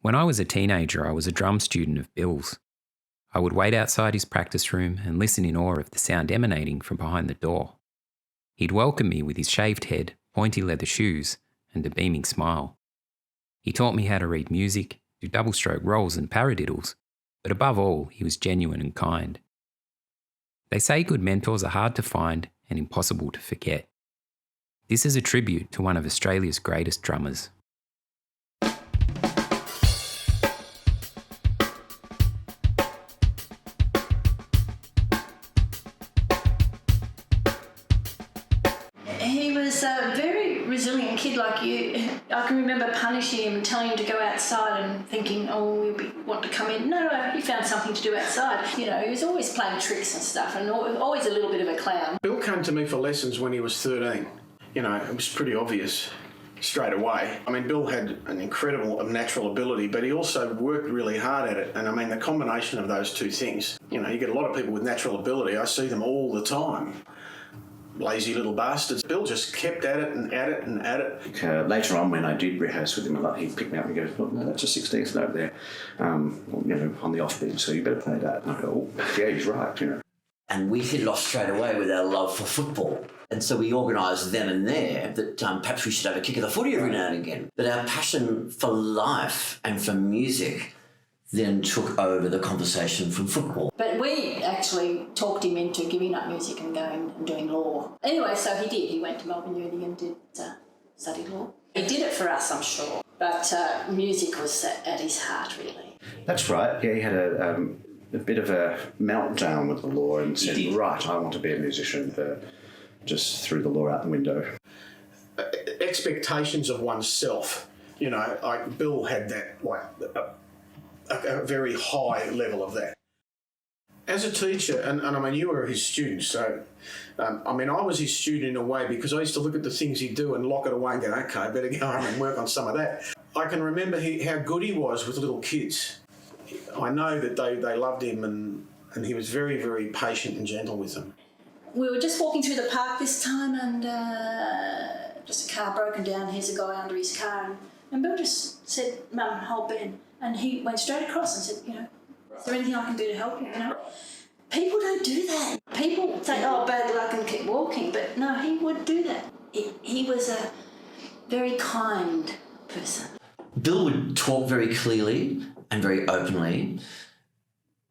When I was a teenager, I was a drum student of Bill's. I would wait outside his practice room and listen in awe of the sound emanating from behind the door. He'd welcome me with his shaved head, pointy leather shoes, and a beaming smile. He taught me how to read music, do double-stroke rolls and paradiddles, but above all, he was genuine and kind. They say good mentors are hard to find and impossible to forget. This is a tribute to one of Australia's greatest drummers. He was a very resilient kid like you. I can remember punishing him and telling him to go outside and thinking, oh, he'll want to come in. No, he found something to do outside. You know, he was always playing tricks and stuff and always a little bit of a clown. Bill came to me for lessons when he was 13. You know, it was pretty obvious straight away. I mean, Bill had an incredible natural ability, but he also worked really hard at it. And I mean, the combination of those two things, you know, you get a lot of people with natural ability. I see them all the time. Lazy little bastards. Bill just kept at it and at it and at it. Later on, when I did rehearse with him a lot, he'd pick me up and go, "Look, no, that's a 16th note there, you know, on the offbeat, so you better play that." And I go, "Oh, yeah, he's right," you know. And we hit it off straight away with our love for football. And so we organised then and there that perhaps we should have a kick of the footy every now and again. But our passion for life and for music then took over the conversation from football. But we actually talked him into giving up music and going and doing law. Anyway, so he did. He went to Melbourne Uni and did study law. He did it for us, I'm sure. But music was at his heart, really. That's right. Yeah, he had a bit of a meltdown with the law and said, right, I want to be a musician. Just threw the law out the window. Expectations of oneself. You know, like Bill had that, like, a very high level of that. As a teacher, and I mean, you were his student, so, I mean, I was his student in a way because I used to look at the things he'd do and lock it away and go, okay, better go home and work on some of that. I can remember how good he was with little kids. I know that they loved him and he was very, very patient and gentle with them. We were just walking through the park this time and just a car broken down. Here's a guy under his car. And Bill just said, "Mum, hold Ben." And he went straight across and said, you know, is there anything I can do to help you? You know, people don't do that. People say, oh, bad luck and keep walking. But no, he would do that. He was a very kind person. Bill would talk very clearly and very openly,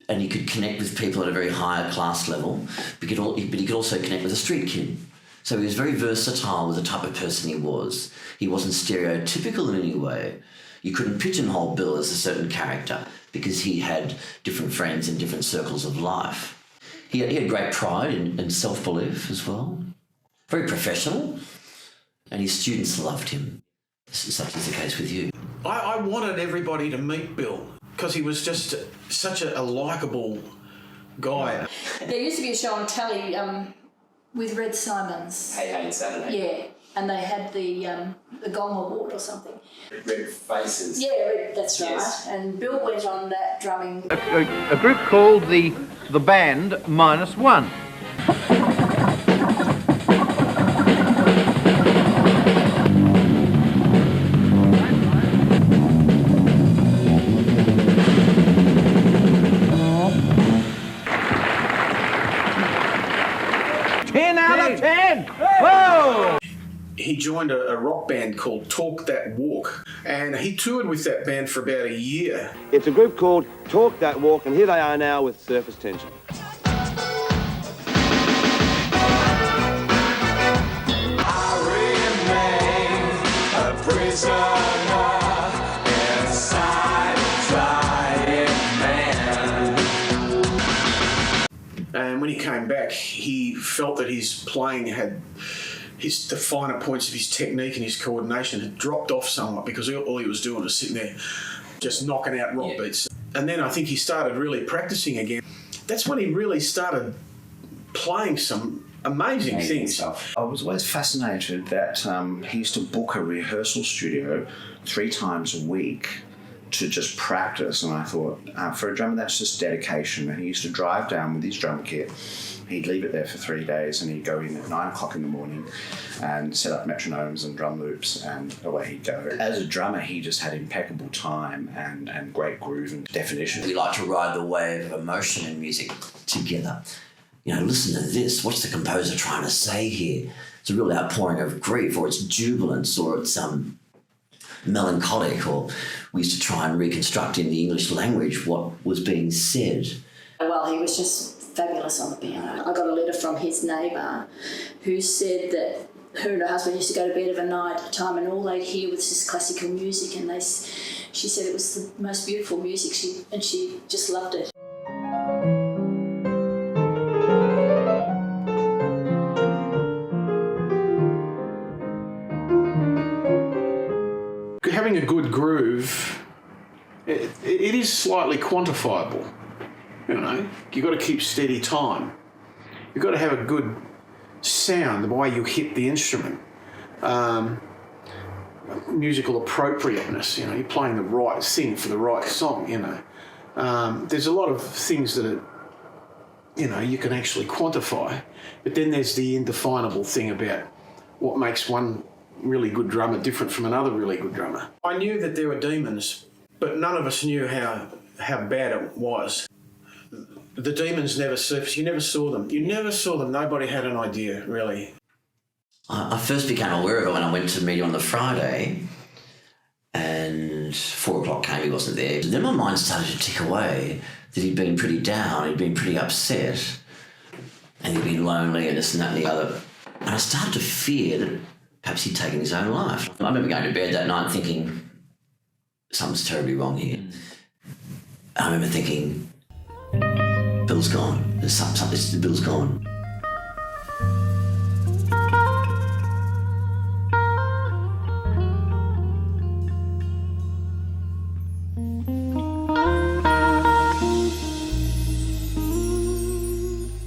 and he could connect with people at a very higher class level, but he could also connect with a street kid. So he was very versatile with the type of person he was. He wasn't stereotypical in any way. You couldn't pigeonhole Bill as a certain character because he had different friends in different circles of life. He had great pride and self-belief as well. Very professional, and his students loved him. Such is the case with you. I wanted everybody to meet Bill because he was just such a likeable guy. There used to be a show on telly with Red Simons. Hey, Saturday. Yeah, and they had the Gong Award or something. Red Faces. Yeah, that's right. Yes. And Bill went on that drumming. A group called the Band -1. He joined a rock band called Talk That Walk, and he toured with that band for about a year. It's a group called Talk That Walk, and here they are now with Surface Tension. I remain a prisoner inside a trying man. And when he came back, he felt that his playing had the finer points of his technique and his coordination had dropped off somewhat because all he was doing was sitting there just knocking out rock beats. And then I think he started really practicing again. That's when he really started playing some amazing things. Stuff. I was always fascinated that he used to book a rehearsal studio 3 times a week to just practice. And I thought, for a drummer, that's just dedication. And he used to drive down with his drum kit. He'd leave it there for 3 days, and he'd go in at 9 o'clock in the morning and set up metronomes and drum loops, and away he'd go. As a drummer, he just had impeccable time and great groove and definition. We like to ride the wave of emotion in music together. You know, listen to this. What's the composer trying to say here? It's a real outpouring of grief, or it's jubilance, or it's melancholic, or we used to try and reconstruct in the English language what was being said. Well, he was just fabulous on the piano. I got a letter from his neighbour who said that her and her husband used to go to bed of a night at a time, and all they'd hear was this classical music, and she said it was the most beautiful music, she just loved it. Having a good groove, it is slightly quantifiable. You know, you've got to keep steady time. You've got to have a good sound, the way you hit the instrument. Musical appropriateness, you know, you're playing the right thing for the right song, you know. There's a lot of things that are, you know, you can actually quantify, but then there's the indefinable thing about what makes one really good drummer different from another really good drummer. I knew that there were demons, but none of us knew how bad it was. The demons never surfaced. You never saw them. Nobody had an idea, really. I first became aware of it when I went to meet him on the Friday, and 4 o'clock came, he wasn't there. Then my mind started to tick away that he'd been pretty down, he'd been pretty upset, and he'd been lonely and this and that and the other. And I started to fear that perhaps he'd taken his own life. I remember going to bed that night thinking, something's terribly wrong here. I remember thinking, Bill's gone. Bill's gone.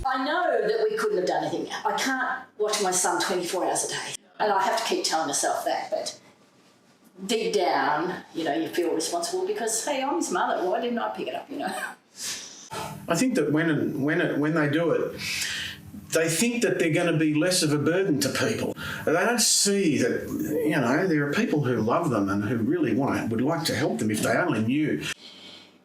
I know that we couldn't have done anything. I can't watch my son 24 hours a day. And I have to keep telling myself that, but deep down, you know, you feel responsible because, hey, I'm his mother. Why didn't I pick it up, you know? I think that when they do it, they think that they're going to be less of a burden to people. They don't see that, you know, there are people who love them and who really would like to help them if they only knew.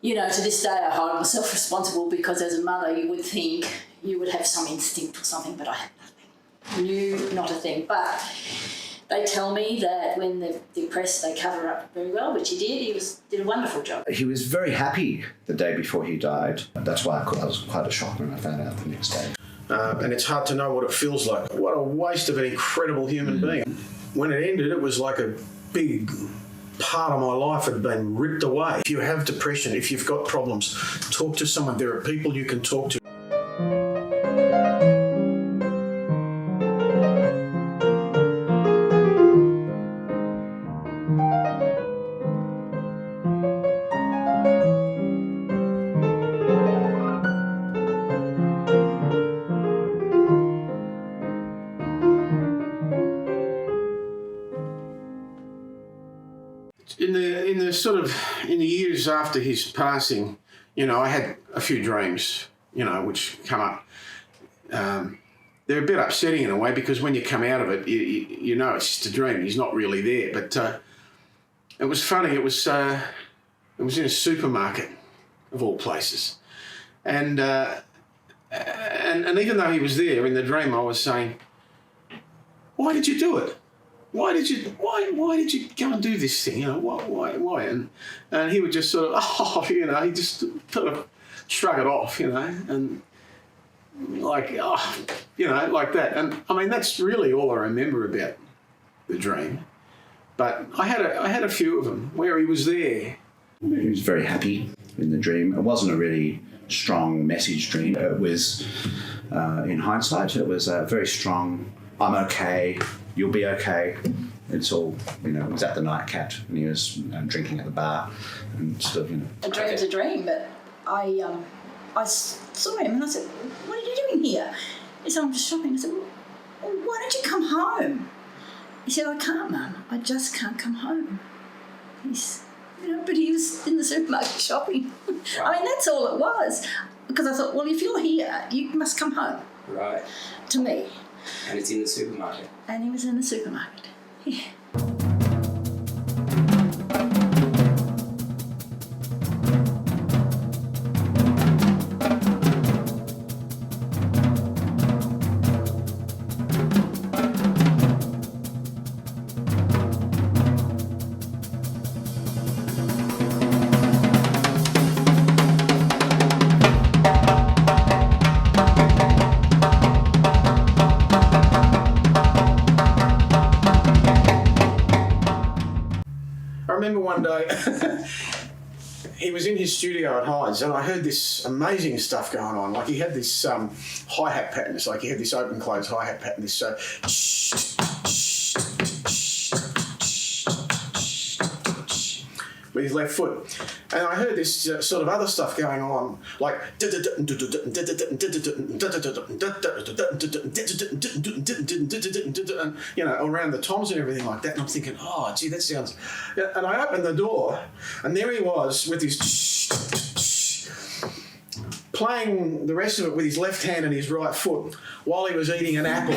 You know, to this day I hold myself responsible because as a mother you would think you would have some instinct or something, but I had nothing. Knew not a thing. But they tell me that when they're depressed they cover up very well, which he did. He did a wonderful job. He was very happy the day before he died. That's why I was quite a shock when I found out the next day. And it's hard to know what it feels like. What a waste of an incredible human being. When it ended, it was like a big part of my life had been ripped away. If you have depression, if you've got problems, talk to someone. There are people you can talk to. In the years after his passing, you know, I had a few dreams, you know, which come up. They're a bit upsetting in a way because when you come out of it, you know it's just a dream. He's not really there. But it was funny. It was in a supermarket, of all places, and even though he was there in the dream, I was saying, "Why did you do it? Why did you go and do this thing? You know, why? And he would just sort of, you know, he just sort of shrug it off, you know, and like, you know, like that. And I mean, that's really all I remember about the dream. But I had a few of them where he was there. He was very happy in the dream. It wasn't a really strong message dream. It was, in hindsight, it was a very strong, I'm okay, you'll be okay. It's all, you know, it was at the Nightcat and he was drinking at the bar and stuff, you know. A dream's a dream, but I saw him and I said, what are you doing here? He said, I'm just shopping. I said, well, why don't you come home? He said, I can't, Mum. I just can't come home. You know, but he was in supermarket shopping. I mean, that's all it was. Because I thought, well, if you're here, you must come home. Right. To me. And it's in the supermarket. And he was in the supermarket. Yeah. I remember one day he was in his studio at Hyde's, and I heard this amazing stuff going on. Like he had this hi-hat pattern. It's like he had this open-close hi-hat pattern. This with his left foot, and I heard this sort of other stuff going on, like you know, around the toms and everything like that. And I'm thinking, oh, gee, that sounds. And I opened the door, and there he was with his playing the rest of it with his left hand and his right foot while he was eating an apple.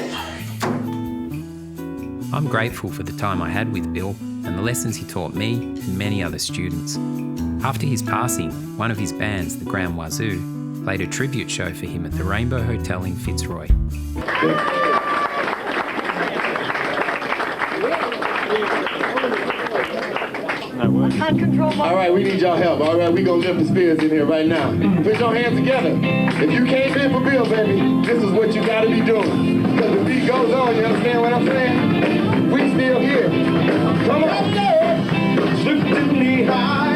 I'm grateful for the time I had with Bill and the lessons he taught me and many other students. After his passing, one of his bands, the Grand Wazoo, played a tribute show for him at the Rainbow Hotel in Fitzroy. I can't control my... All right, we need y'all help. All right, we gonna lift the spirits in here right now. Put your hands together. If you can't bid for Bill, baby, this is what you gotta be doing. Because the beat goes on, you understand what I'm saying? We still here. Come on. Lifting me high.